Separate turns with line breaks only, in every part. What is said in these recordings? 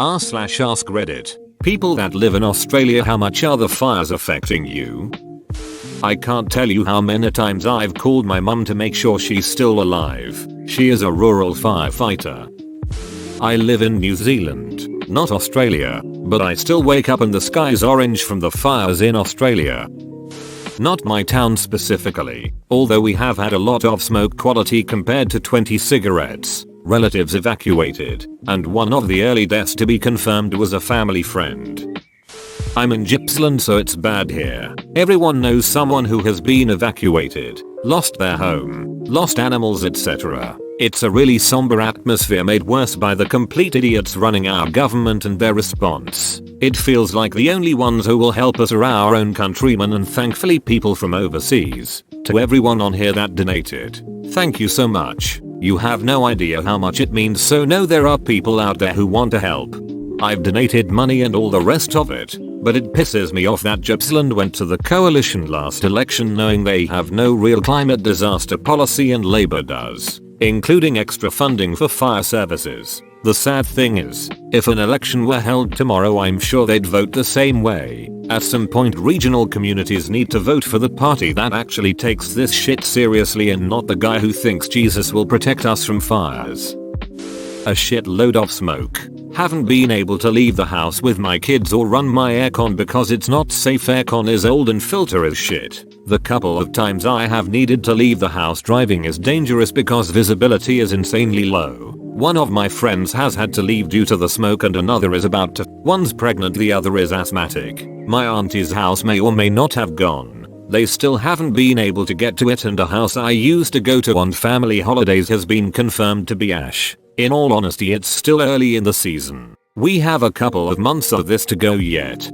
r/AskReddit. People that live in Australia, how much are the fires affecting you? I can't tell you how many times I've called my mum to make sure she's still alive. She is a rural firefighter. I live in New Zealand, not Australia, but I still wake up and the sky's orange from the fires in Australia. Not my town specifically, although we have had a lot of smoke quality compared to 20 cigarettes. Relatives evacuated, and one of the early deaths to be confirmed was a family friend. I'm in Gippsland, so it's bad here. Everyone knows someone who has been evacuated, lost their home, lost animals, etc. It's a really somber atmosphere made worse by the complete idiots running our government and their response. It feels like the only ones who will help us are our own countrymen and thankfully people from overseas. To everyone on here that donated, thank you so much. You have no idea how much it means, so know there are people out there who want to help. I've donated money and all the rest of it, but it pisses me off that Gippsland went to the coalition last election knowing they have no real climate disaster policy and Labour does, including extra funding for fire services. The sad thing is, if an election were held tomorrow, I'm sure they'd vote the same way. At some point, regional communities need to vote for the party that actually takes this shit seriously and not the guy who thinks Jesus will protect us from fires. A shitload of smoke. Haven't been able to leave the house with my kids or run my aircon because it's not safe. Aircon is old and filter is shit. The couple of times I have needed to leave the house, driving is dangerous because visibility is insanely low. One of my friends has had to leave due to the smoke and another is about to. One's pregnant, the other is asthmatic. My auntie's house may or may not have gone. They still haven't been able to get to it, and a house I used to go to on family holidays has been confirmed to be ash. In all honesty, it's still early in the season. We have a couple of months of this to go yet.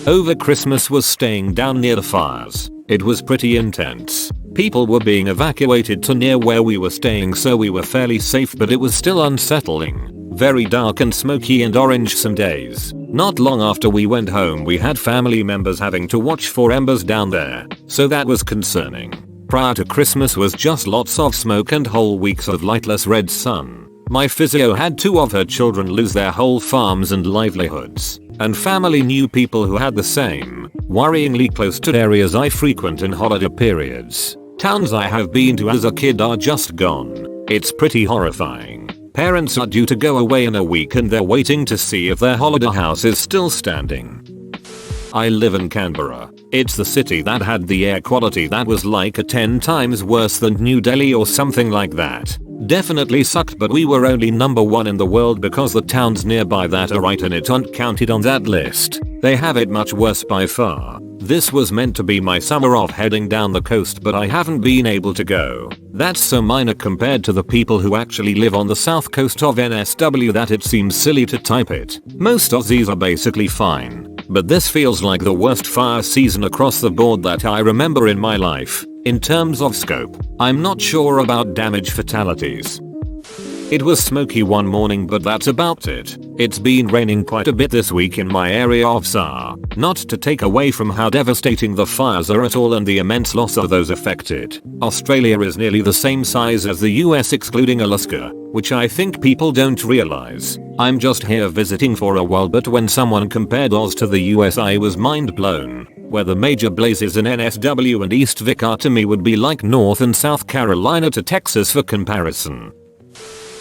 Over Christmas was staying down near the fires. It was pretty intense. People were being evacuated to near where we were staying, so we were fairly safe, but it was still unsettling. Very dark and smoky and orange some days. Not long after we went home, we had family members having to watch for embers down there, so that was concerning. Prior to Christmas was just lots of smoke and whole weeks of lightless red sun. My physio had 2 of her children lose their whole farms and livelihoods, and family knew people who had the same, worryingly close to areas I frequent in holiday periods. Towns I have been to as a kid are just gone. It's pretty horrifying. Parents are due to go away in a week and they're waiting to see if their holiday house is still standing. I live in Canberra. It's the city that had the air quality that was like a 10 times worse than New Delhi or something like that. Definitely sucked, but we were only number 1 in the world because the towns nearby that are right in it aren't counted on that list. They have it much worse by far. This was meant to be my summer off heading down the coast, but I haven't been able to go. That's so minor compared to the people who actually live on the south coast of NSW that it seems silly to type it. Most Aussies are basically fine, but this feels like the worst fire season across the board that I remember in my life. In terms of scope, I'm not sure about damage fatalities. It was smoky one morning, but that's about it. It's been raining quite a bit this week in my area of SAR. Not to take away from how devastating the fires are at all and the immense loss of those affected. Australia is nearly the same size as the US excluding Alaska, which I think people don't realize. I'm just here visiting for a while, but when someone compared Oz to the US I was mind blown. Where the major blazes in NSW and East Vic are to me would be like North and South Carolina to Texas for comparison.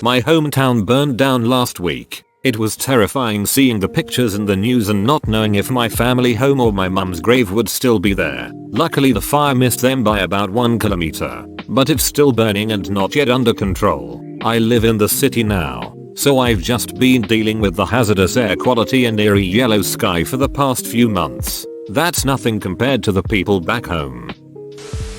My hometown burned down last week. It was terrifying seeing the pictures in the news and not knowing if my family home or my mum's grave would still be there. Luckily the fire missed them by about 1 kilometer, but it's still burning and not yet under control. I live in the city now, so I've just been dealing with the hazardous air quality and eerie yellow sky for the past few months. That's nothing compared to the people back home.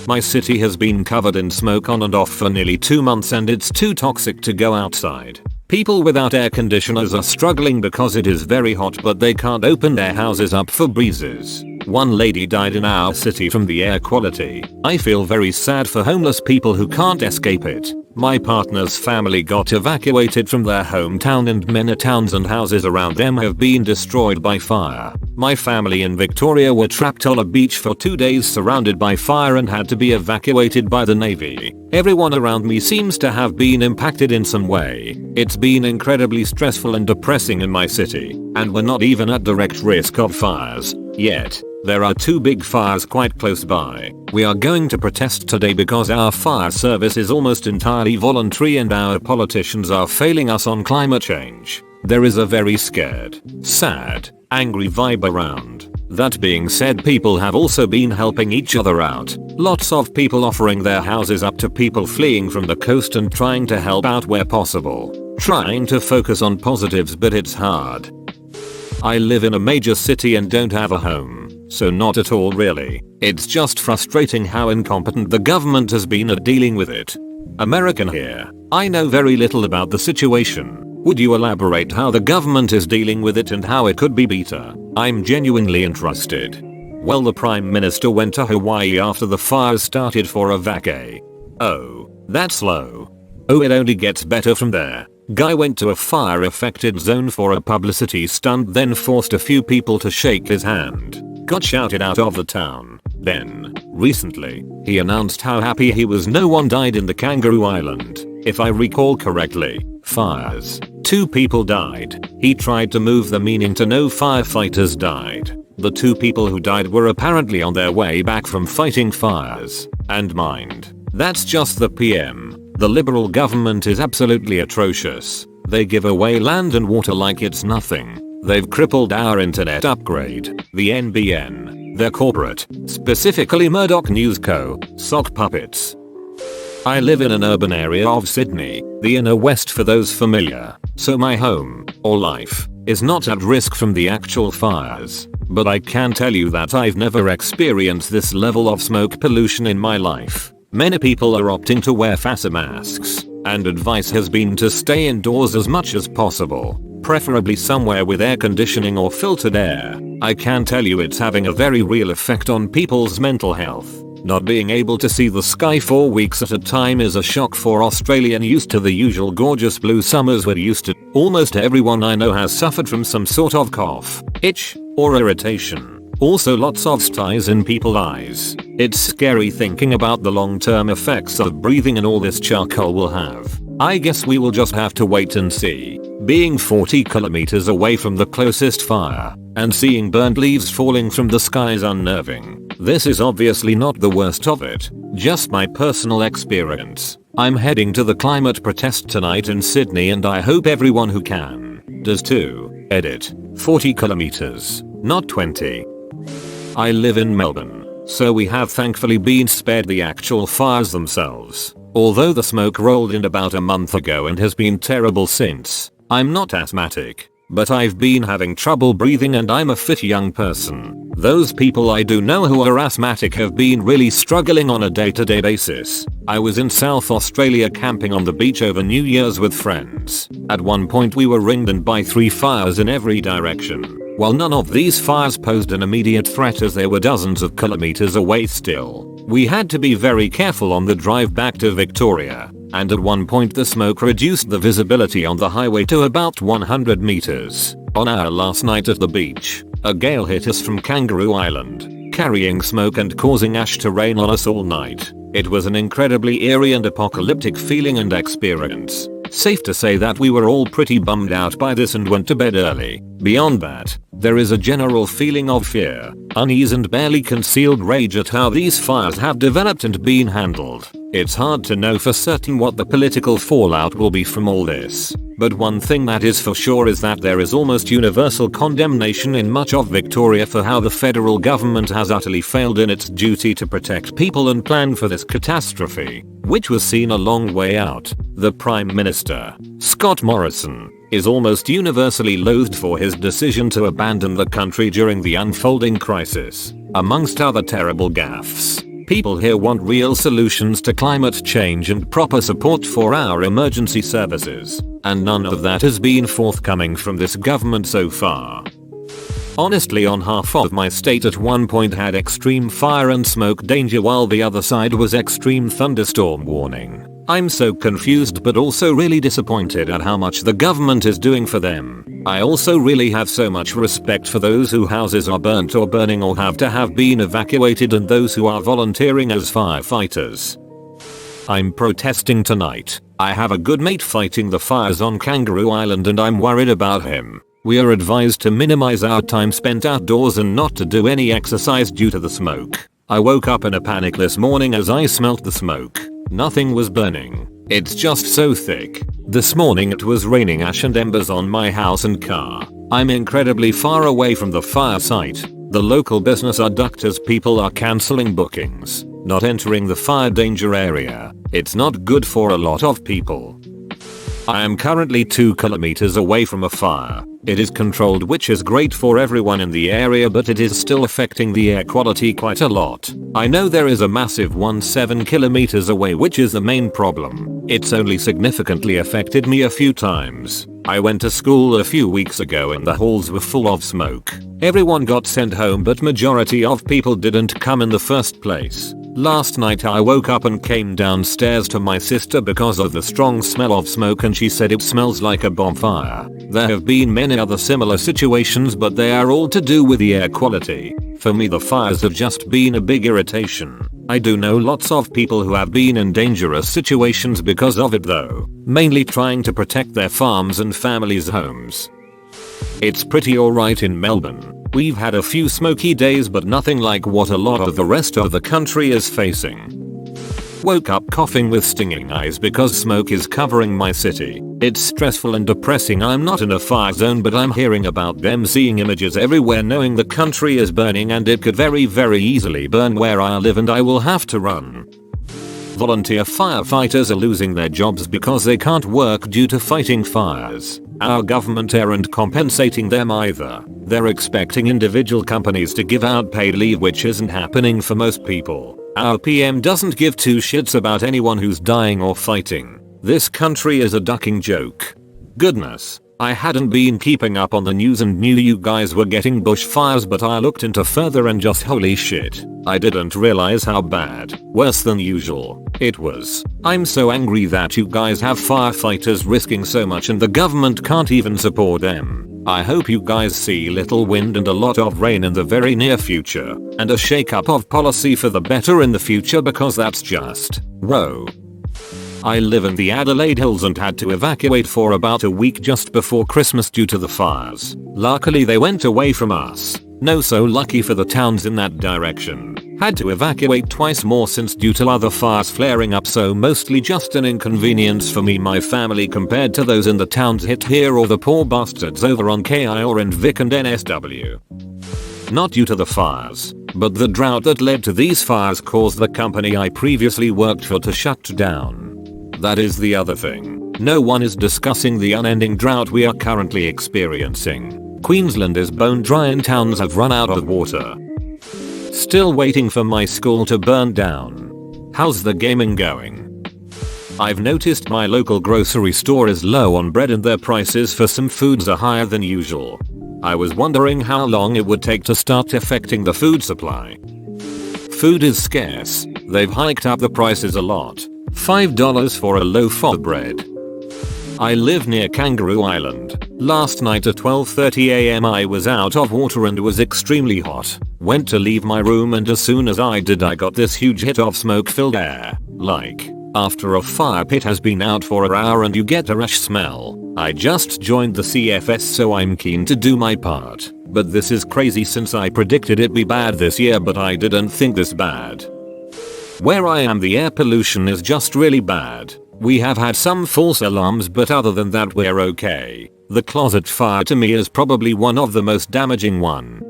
My city has been covered in smoke on and off for nearly 2 months and it's too toxic to go outside. People without air conditioners are struggling because it is very hot, but they can't open their houses up for breezes. One lady died in our city from the air quality. I feel very sad for homeless people who can't escape it. My partner's family got evacuated from their hometown and many towns and houses around them have been destroyed by fire. My family in Victoria were trapped on a beach for 2 days surrounded by fire and had to be evacuated by the Navy. Everyone around me seems to have been impacted in some way. It's been incredibly stressful and depressing in my city, and we're not even at direct risk of fires yet. There are 2 big fires quite close by. We are going to protest today because our fire service is almost entirely voluntary and our politicians are failing us on climate change. There is a very scared, sad, angry vibe around. That being said, people have also been helping each other out. Lots of people offering their houses up to people fleeing from the coast and trying to help out where possible. Trying to focus on positives, but it's hard. I live in a major city and don't have a home, so not at all really. It's just frustrating how incompetent the government has been at dealing with it. American here. I know very little about the situation. Would you elaborate how the government is dealing with it and how it could be better? I'm genuinely interested. Well, the Prime Minister went to Hawaii after the fires started for a vacay. Oh, that's low. Oh, it only gets better from there. Guy went to a fire affected zone for a publicity stunt, then forced a few people to shake his hand. Got shouted out of the town. Then, recently, he announced how happy he was no one died in the Kangaroo Island. If I recall correctly, fires. 2 people died. He tried to move the meaning to no firefighters died. The 2 people who died were apparently on their way back from fighting fires. And mind, that's just the PM. The Liberal government is absolutely atrocious. They give away land and water like it's nothing. They've crippled our internet upgrade. The NBN. They're corporate. Specifically Murdoch News Co. Sock puppets. I live in an urban area of Sydney, the inner west for those familiar, so my home, or life, is not at risk from the actual fires. But I can tell you that I've never experienced this level of smoke pollution in my life. Many people are opting to wear face masks, and advice has been to stay indoors as much as possible, preferably somewhere with air conditioning or filtered air. I can tell you it's having a very real effect on people's mental health. Not being able to see the sky for weeks at a time is a shock for Australian used to the usual gorgeous blue summers we're used to. Almost everyone I know has suffered from some sort of cough, itch, or irritation. Also lots of styes in people's eyes. It's scary thinking about the long-term effects of breathing and all this charcoal will have. I guess we will just have to wait and see. Being 40 kilometers away from the closest fire and seeing burned leaves falling from the sky is unnerving. This is obviously not the worst of it, just my personal experience. I'm heading to the climate protest tonight in Sydney and I hope everyone who can does too. Edit. 40 kilometers, not 20. I live in Melbourne, so we have thankfully been spared the actual fires themselves. Although the smoke rolled in about a month ago and has been terrible since. I'm not asthmatic, but I've been having trouble breathing and I'm a fit young person. Those people I do know who are asthmatic have been really struggling on a day-to-day basis. I was in South Australia camping on the beach over New Year's with friends. At one point we were ringed in by 3 fires in every direction. While none of these fires posed an immediate threat as they were dozens of kilometers away still, we had to be very careful on the drive back to Victoria. And at one point the smoke reduced the visibility on the highway to about 100 meters. On our last night at the beach, a gale hit us from Kangaroo Island, carrying smoke and causing ash to rain on us all night. It was an incredibly eerie and apocalyptic feeling and experience. Safe to say that we were all pretty bummed out by this and went to bed early. Beyond that, there is a general feeling of fear, unease and barely concealed rage at how these fires have developed and been handled. It's hard to know for certain what the political fallout will be from all this. But one thing that is for sure is that there is almost universal condemnation in much of Victoria for how the federal government has utterly failed in its duty to protect people and plan for this catastrophe, which was seen a long way out. The Prime Minister, Scott Morrison, is almost universally loathed for his decision to abandon the country during the unfolding crisis, amongst other terrible gaffes. People here want real solutions to climate change and proper support for our emergency services, and none of that has been forthcoming from this government so far. Honestly, on half of my state at one point had extreme fire and smoke danger while the other side was extreme thunderstorm warning. I'm so confused but also really disappointed at how much the government is doing for them. I also really have so much respect for those whose houses are burnt or burning or have been evacuated, and those who are volunteering as firefighters. I'm protesting tonight. I have a good mate fighting the fires on Kangaroo Island and I'm worried about him. We are advised to minimize our time spent outdoors and not to do any exercise due to the smoke. I woke up in a panic this morning as I smelt the smoke. Nothing was burning. It's just so thick. This morning it was raining ash and embers on my house and car. I'm incredibly far away from the fire site. The local business are ducked as people are cancelling bookings, not entering the fire danger area. It's not good for a lot of people. I am currently 2 kilometers away from a fire. It is controlled, which is great for everyone in the area, but it is still affecting the air quality quite a lot. I know there is a massive one 7 kilometers away, which is the main problem. It's only significantly affected me a few times. I went to school a few weeks ago and the halls were full of smoke. Everyone got sent home, but majority of people didn't come in the first place. Last night I woke up and came downstairs to my sister because of the strong smell of smoke, and she said it smells like a bonfire. There have been many other similar situations, but they are all to do with the air quality. For me, the fires have just been a big irritation. I do know lots of people who have been in dangerous situations because of it though, mainly trying to protect their farms and families' homes. It's pretty alright in Melbourne. We've had a few smoky days, but nothing like what a lot of the rest of the country is facing. Woke up coughing with stinging eyes because smoke is covering my city. It's stressful and depressing. I'm not in a fire zone, but I'm hearing about them, seeing images everywhere, knowing the country is burning and it could very easily burn where I live and I will have to run. Volunteer firefighters are losing their jobs because they can't work due to fighting fires. Our government aren't compensating them either. They're expecting individual companies to give out paid leave, which isn't happening for most people. Our PM doesn't give two shits about anyone who's dying or fighting. This country is a ducking joke. Goodness. I hadn't been keeping up on the news and knew you guys were getting bushfires, but I looked into further and just holy shit. I didn't realize how bad, worse than usual, it was. I'm so angry that you guys have firefighters risking so much and the government can't even support them. I hope you guys see little wind and a lot of rain in the very near future, and a shake-up of policy for the better in the future, because that's just, whoa. I live in the Adelaide Hills and had to evacuate for about a week just before Christmas due to the fires. Luckily they went away from us. No, so lucky for the towns in that direction. Had to evacuate twice more since due to other fires flaring up, so mostly just an inconvenience for me, my family, compared to those in the towns hit here or the poor bastards over on KI or in Vic and NSW. Not due to the fires, but the drought that led to these fires caused the company I previously worked for to shut down. That is the other thing. No one is discussing the unending drought we are currently experiencing. Queensland is bone dry and towns have run out of water. Still waiting for my school to burn down. How's the gaming going? I've noticed my local grocery store is low on bread and their prices for some foods are higher than usual. I was wondering how long it would take to start affecting the food supply. Food is scarce. They've hiked up the prices a lot. $5 for a loaf of bread. I live near Kangaroo Island. Last night at 12:30 am I was out of water and was extremely hot. Went to leave my room and as soon as I did I got this huge hit of smoke-filled air. Like, after a fire pit has been out for an hour and you get a rash smell. I just joined the CFS, so I'm keen to do my part. But this is crazy since I predicted it'd be bad this year, but I didn't think this bad. Where I am, the air pollution is just really bad. We have had some false alarms, but other than that we're okay. The closet fire to me is probably one of the most damaging one.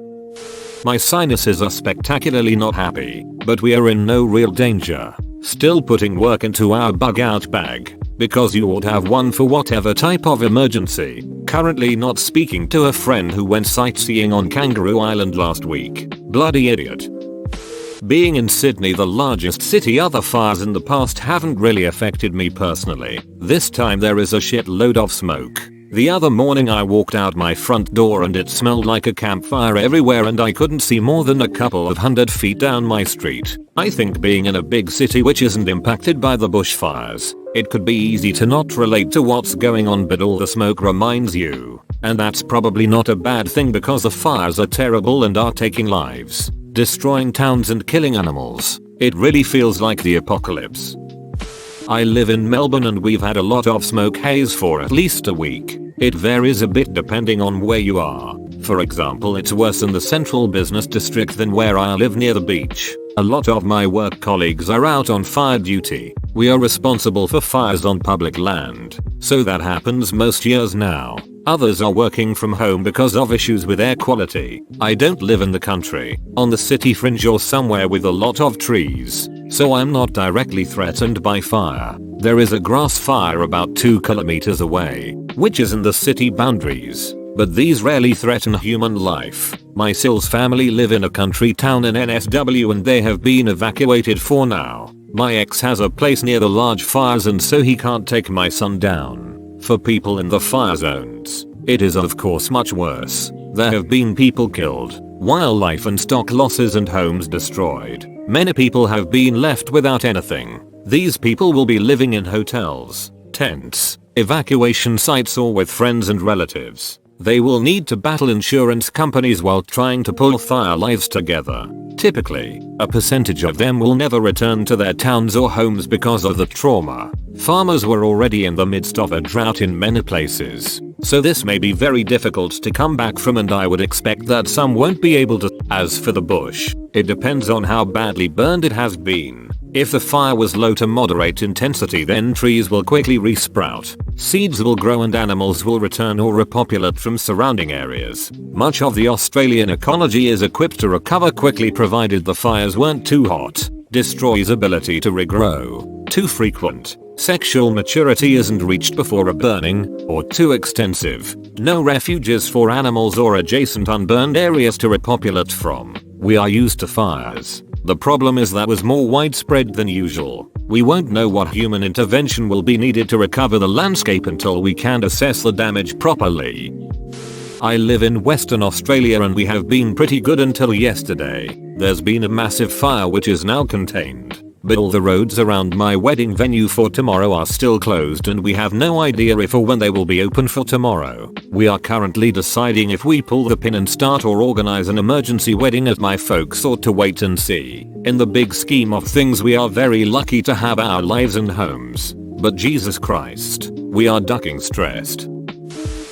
My sinuses are spectacularly not happy, but we are in no real danger. Still putting work into our bug out bag, because you ought to have one for whatever type of emergency. Currently not speaking to a friend who went sightseeing on Kangaroo Island last week. Bloody idiot. Being in Sydney, the largest city, other fires in the past haven't really affected me personally. This time there is a shitload of smoke. The other morning I walked out my front door and it smelled like a campfire everywhere and I couldn't see more than a couple of 100 feet down my street. I think being in a big city which isn't impacted by the bushfires, It could be easy to not relate to what's going on, but all the smoke reminds you. And that's probably not a bad thing because the fires are terrible and are taking lives, destroying towns and killing animals. It really feels like the apocalypse. I live in Melbourne and we've had a lot of smoke haze for at least a week. It varies a bit depending on where you are. For example, it's worse in the central business district than where I live near the beach. A lot of my work colleagues are out on fire duty. We are responsible for fires on public land, so that happens most years now. Others are working from home because of issues with air quality. I don't live in the country, on the city fringe or somewhere with a lot of trees, so I'm not directly threatened by fire. There is a grass fire about 2 kilometers away, which is in the city boundaries, but these rarely threaten human life. My Sills family live in a country town in NSW and they have been evacuated for now. My ex has a place near the large fires and so he can't take my son down. For people in the fire zones, it is of course much worse. There have been people killed, wildlife and stock losses and homes destroyed. Many people have been left without anything. These people will be living in hotels, tents, evacuation sites or with friends and relatives. They will need to battle insurance companies while trying to pull their lives together. Typically, a percentage of them will never return to their towns or homes because of the trauma. Farmers were already in the midst of a drought in many places, so this may be very difficult to come back from, and I would expect that some won't be able to. As for the bush, it depends on how badly burned it has been. If the fire was low to moderate intensity, then trees will quickly resprout, seeds will grow and animals will return or repopulate from surrounding areas. Much of the Australian ecology is equipped to recover quickly provided the fires weren't too hot, destroys ability to regrow, too frequent, sexual maturity isn't reached before a burning, or too extensive, no refuges for animals or adjacent unburned areas to repopulate from. We are used to fires. The problem is that was more widespread than usual. We won't know what human intervention will be needed to recover the landscape until we can assess the damage properly. I live in Western Australia and we have been pretty good until yesterday. There's been a massive fire which is now contained, but all the roads around my wedding venue for tomorrow are still closed and we have no idea if or when they will be open for tomorrow. We are currently deciding if we pull the pin and start or organize an emergency wedding at my folks or to wait and see. In the big scheme of things, we are very lucky to have our lives and homes, but Jesus Christ, we are ducking stressed.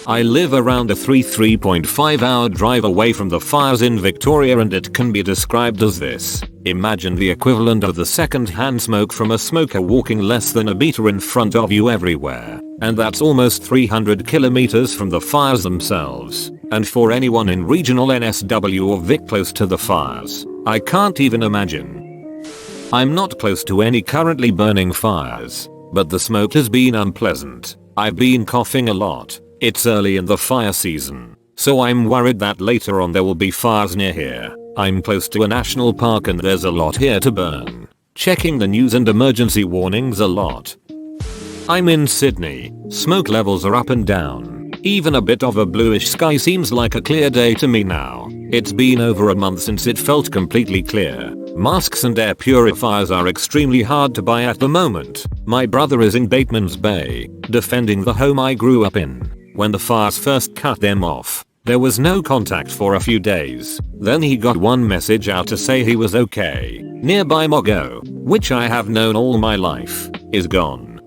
I live around a 3.5 hour drive away from the fires in Victoria and it can be described as this. Imagine the equivalent of the second-hand smoke from a smoker walking less than a meter in front of you everywhere. And that's almost 300 kilometers from the fires themselves. And for anyone in regional NSW or Vic close to the fires, I can't even imagine. I'm not close to any currently burning fires, but the smoke has been unpleasant. I've been coughing a lot. It's early in the fire season, so I'm worried that later on there will be fires near here. I'm close to a national park and there's a lot here to burn. Checking the news and emergency warnings a lot. I'm in Sydney. Smoke levels are up and down. Even a bit of a bluish sky seems like a clear day to me now. It's been over a month since it felt completely clear. Masks and air purifiers are extremely hard to buy at the moment. My brother is in Bateman's Bay, defending the home I grew up in. When the fires first cut them off, there was no contact for a few days. Then he got one message out to say he was okay. Nearby Mogo, which I have known all my life, is gone.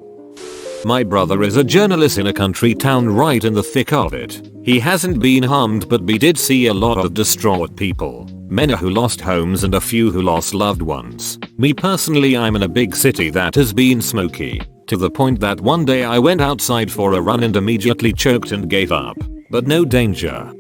My brother is a journalist in a country town right in the thick of it. He hasn't been harmed, but we did see a lot of distraught people. Many who lost homes and a few who lost loved ones. Me personally, I'm in a big city that has been smoky, to the point that one day I went outside for a run and immediately choked and gave up. But no danger.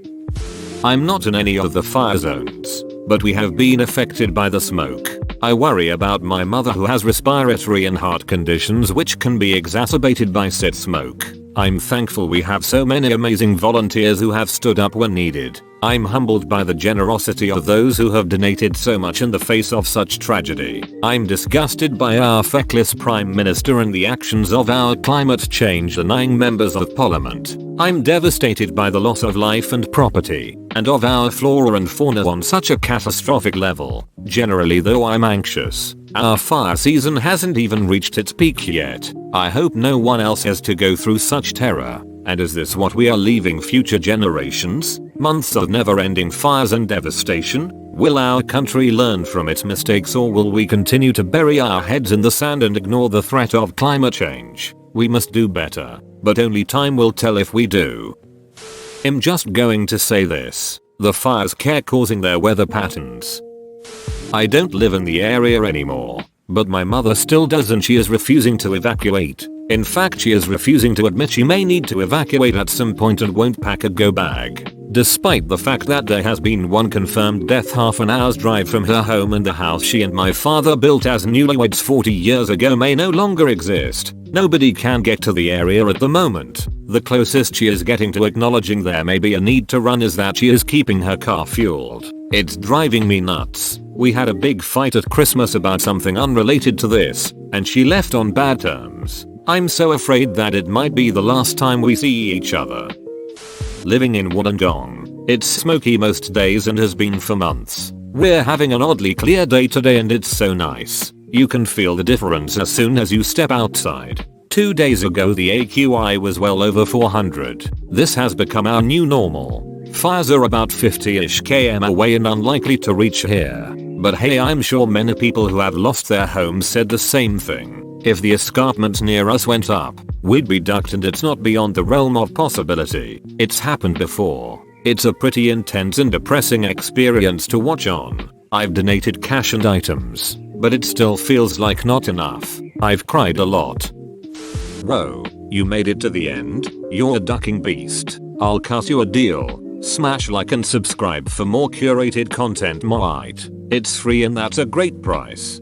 I'm not in any of the fire zones, but we have been affected by the smoke. I worry about my mother who has respiratory and heart conditions which can be exacerbated by said smoke. I'm thankful we have so many amazing volunteers who have stood up when needed. I'm humbled by the generosity of those who have donated so much in the face of such tragedy. I'm disgusted by our feckless Prime Minister and the actions of our climate change denying members of Parliament. I'm devastated by the loss of life and property, and of our flora and fauna on such a catastrophic level. Generally though, I'm anxious. Our fire season hasn't even reached its peak yet. I hope no one else has to go through such terror. And is this what we are leaving future generations? Months of never-ending fires and devastation? Will our country learn from its mistakes, or will we continue to bury our heads in the sand and ignore the threat of climate change? We must do better, but only time will tell if we do. I'm just going to say this. The fires are causing their weather patterns. I don't live in the area anymore, but my mother still does, and she is refusing to evacuate. In fact, she is refusing to admit she may need to evacuate at some point and won't pack a go bag. Despite the fact that there has been one confirmed death half an hour's drive from her home, and the house she and my father built as newlyweds 40 years ago may no longer exist. Nobody can get to the area at the moment. The closest she is getting to acknowledging there may be a need to run is that she is keeping her car fueled. It's driving me nuts. We had a big fight at Christmas about something unrelated to this, and she left on bad terms. I'm so afraid that it might be the last time we see each other. Living in Wollongong. It's smoky most days and has been for months. We're having an oddly clear day today, and it's so nice. You can feel the difference as soon as you step outside. 2 days ago the AQI was well over 400. This has become our new normal. Fires are about 50-ish km away and unlikely to reach here. But hey, I'm sure many people who have lost their homes said the same thing. If the escarpment near us went up, we'd be ducked, and it's not beyond the realm of possibility. It's happened before. It's a pretty intense and depressing experience to watch on. I've donated cash and items, but it still feels like not enough. I've cried a lot. Bro, you made it to the end? You're a ducking beast. I'll cut you a deal. Smash like and subscribe for more curated content. It's free, and that's a great price.